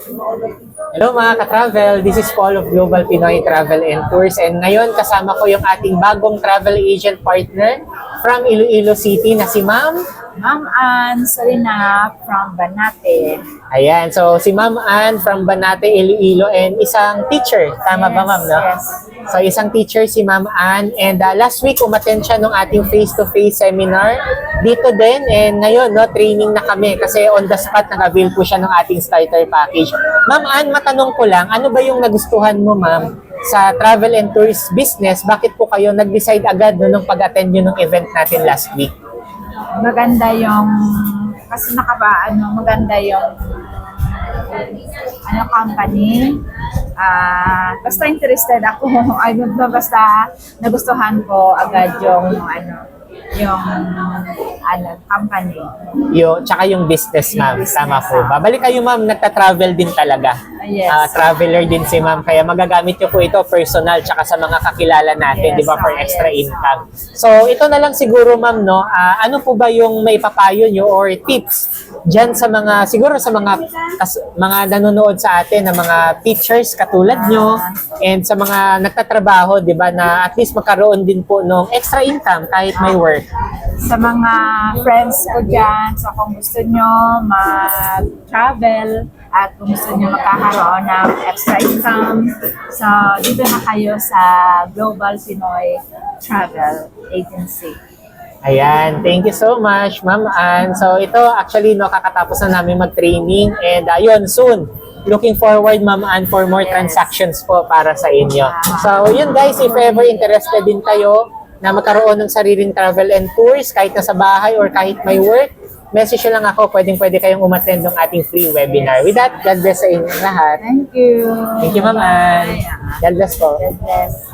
Hello mga ka-travel, this is Paul of Global Pinoy Travel and Tours, and ngayon kasama ko yung ating bagong travel agent partner from Iloilo City na si Ma'am. Ma'am Ann Solina from Banate. Ayan, so si Ma'am Ann from Banate, Iloilo, and isang teacher. Tama ba ma'am, no? Yes. So isang teacher si Ma'am Ann, and last week umattend siya ng ating face-to-face seminar dito din, and ngayon no, training na kami kasi on the spot nag-avail po siya ng ating starter package. Ma'am Ann, matanong ko lang, ano ba yung nagustuhan mo ma'am sa travel and tours business? Bakit po kayo nag-decide agad no, nung pag-attend nyo ng event natin last week? Maganda yung, kasi maganda yung company. Basta interested ako. Basta nagustuhan ko agad yung company. Tsaka yung business ma'am, Yung tama business, po ba? Balik kayo ma'am, nagta-travel din talaga. Yes. Traveler din si ma'am, kaya magagamit nyo po ito personal tsaka sa mga kakilala natin, Yes, di ba, for extra yes. income. So ito na lang siguro ma'am, no, ano po ba yung may papayo nyo or tips dyan sa mga, siguro sa mga nanonood sa atin na mga teachers katulad nyo and sa mga nagtatrabaho, di ba, na at least magkaroon din po ng extra income kahit may work. Sa mga friends ko dyan, so kung gusto nyo mag-travel at kung gusto nyo magkakaroon ng extra income, so dito na kayo sa Global Pinoy Travel Agency. Ayan, thank you so much, Ma'am Ann. So ito actually no, kakatapos na namin mag-training, and ayun, soon looking forward Ma'am Ann for more transactions po para sa inyo. So yun guys, if ever interested din kayo na magkaroon ng sariling travel and tours kahit nasa bahay or kahit may work, message nyo lang ako, pwede kayong umattend ng ating free webinar. With that, God bless sa inyo lahat. Thank you. Thank you, Ma'am Ann. God bless po. God bless.